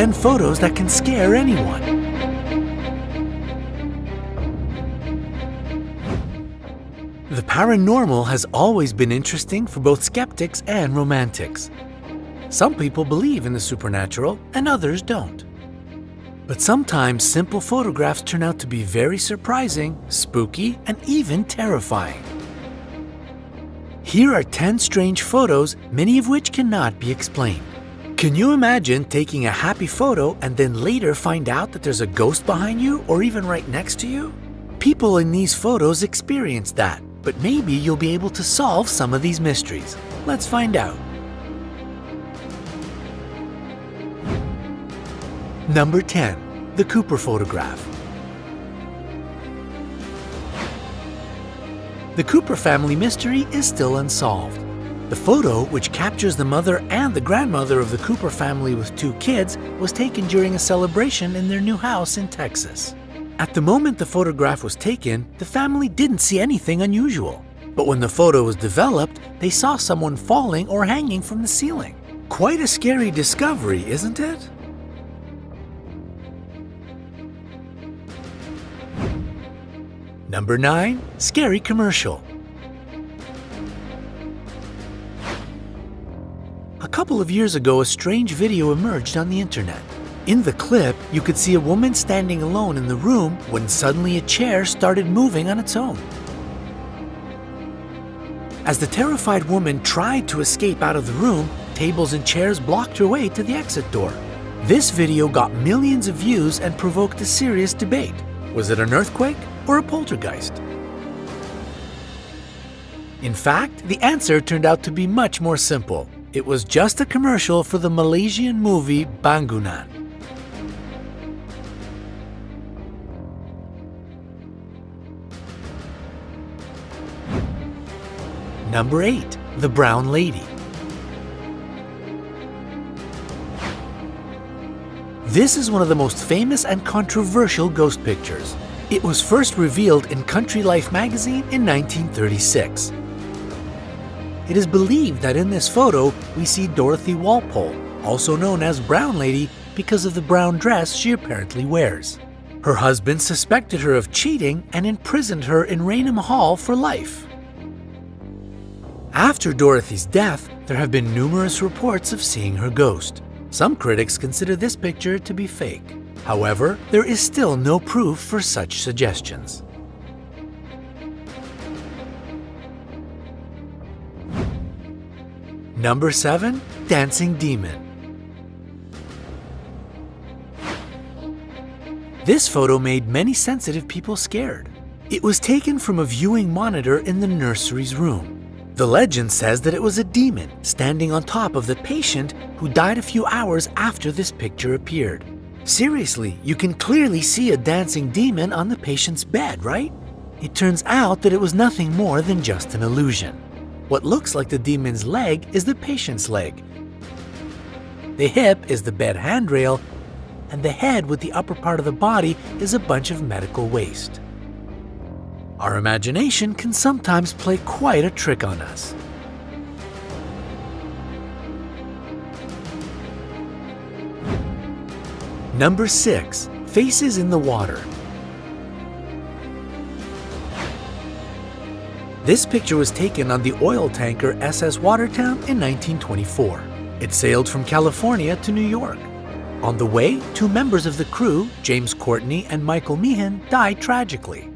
10 photos that can scare anyone. The paranormal has always been interesting for both skeptics and romantics. Some people believe in the supernatural and others don't. But sometimes simple photographs turn out to be very surprising, spooky, and even terrifying. Here are 10 strange photos, many of which cannot be explained. Can you imagine taking a happy photo and then later find out that there's a ghost behind you or even right next to you? People in these photos experience that, but maybe you'll be able to solve some of these mysteries. Let's find out. Number 10. The Cooper photograph. The Cooper family mystery is still unsolved. The photo, which captures the mother and the grandmother of the Cooper family with 2 kids, was taken during a celebration in their new house in Texas. At the moment the photograph was taken, the family didn't see anything unusual. But when the photo was developed, they saw someone falling or hanging from the ceiling. Quite a scary discovery, isn't it? Number 9. Scary commercial. A couple of years ago, a strange video emerged on the internet. In the clip, you could see a woman standing alone in the room when suddenly a chair started moving on its own. As the terrified woman tried to escape out of the room, tables and chairs blocked her way to the exit door. This video got millions of views and provoked a serious debate. Was it an earthquake or a poltergeist? In fact, the answer turned out to be much more simple. It was just a commercial for the Malaysian movie Bangunan. Number 8. The Brown Lady. This is one of the most famous and controversial ghost pictures. It was first revealed in Country Life magazine in 1936. It is believed that in this photo we see Dorothy Walpole, also known as Brown Lady because of the brown dress she apparently wears. Her husband suspected her of cheating and imprisoned her in Raynham Hall for life. After Dorothy's death, there have been numerous reports of seeing her ghost. Some critics consider this picture to be fake. However, there is still no proof for such suggestions. Number 7. Dancing Demon. This photo made many sensitive people scared. It was taken from a viewing monitor in the nursery's room. The legend says that it was a demon standing on top of the patient who died a few hours after this picture appeared. Seriously, you can clearly see a dancing demon on the patient's bed, right? It turns out that it was nothing more than just an illusion. What looks like the demon's leg is the patient's leg. The hip is the bed handrail, and the head with the upper part of the body is a bunch of medical waste. Our imagination can sometimes play quite a trick on us. Number 6. Faces in the Water. This picture was taken on the oil tanker SS Watertown in 1924. It sailed from California to New York. On the way, 2 members of the crew, James Courtney and Michael Meehan, died tragically.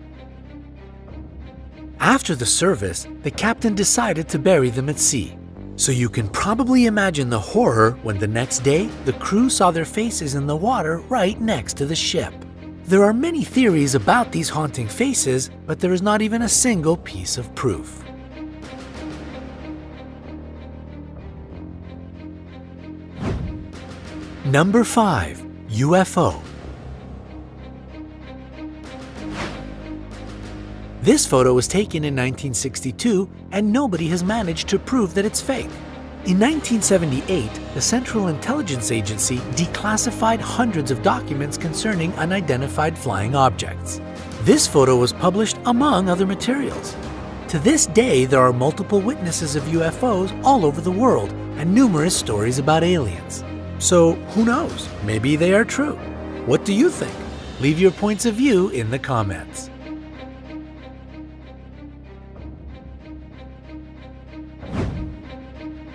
After the service, the captain decided to bury them at sea. So you can probably imagine the horror when the next day, the crew saw their faces in the water right next to the ship. There are many theories about these haunting faces, but there is not even a single piece of proof. Number 5. UFO. This photo was taken in 1962, and nobody has managed to prove that it's fake. In 1978, the Central Intelligence Agency declassified hundreds of documents concerning unidentified flying objects. This photo was published among other materials. To this day, there are multiple witnesses of UFOs all over the world and numerous stories about aliens. So who knows? Maybe they are true. What do you think? Leave your points of view in the comments.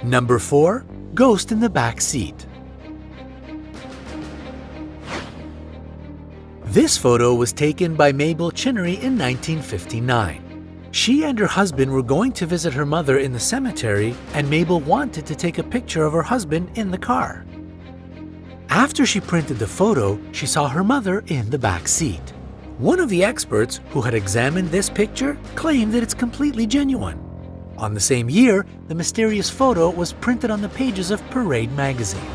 Number 4. Ghost in the back seat. This photo was taken by Mabel Chinnery in 1959. She and her husband were going to visit her mother in the cemetery, and Mabel wanted to take a picture of her husband in the car. After she printed the photo, she saw her mother in the back seat. One of the experts who had examined this picture claimed that it's completely genuine. On the same year, the mysterious photo was printed on the pages of Parade magazine.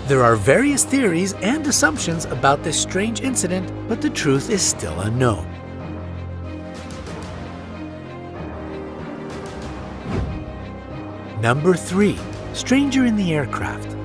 There are various theories and assumptions about this strange incident, but the truth is still unknown. Number 3. Stranger in the aircraft.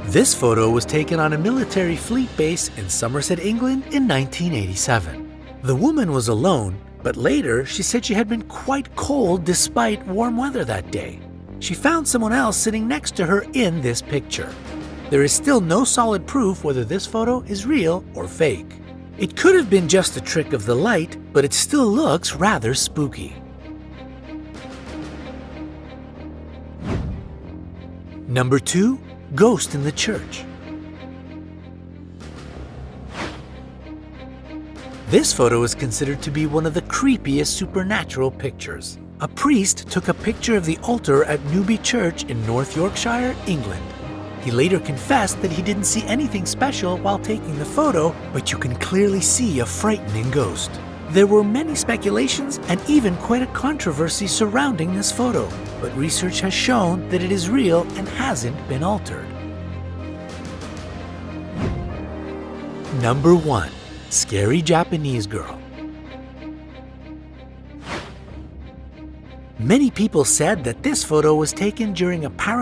This photo was taken on a military fleet base in Somerset, England in 1987. The woman was alone, but later she said she had been quite cold despite warm weather that day. She found someone else sitting next to her in this picture. There is still no solid proof whether this photo is real or fake. It could have been just a trick of the light, but it still looks rather spooky. Number 2. Ghost in the church. This photo is considered to be one of the creepiest supernatural pictures. A priest took a picture of the altar at Newby Church in North Yorkshire, England. He later confessed that he didn't see anything special while taking the photo, but you can clearly see a frightening ghost. There were many speculations and even quite a controversy surrounding this photo, but research has shown that it is real and hasn't been altered. Number 1. Scary Japanese girl. Many people said that this photo was taken during a paranormal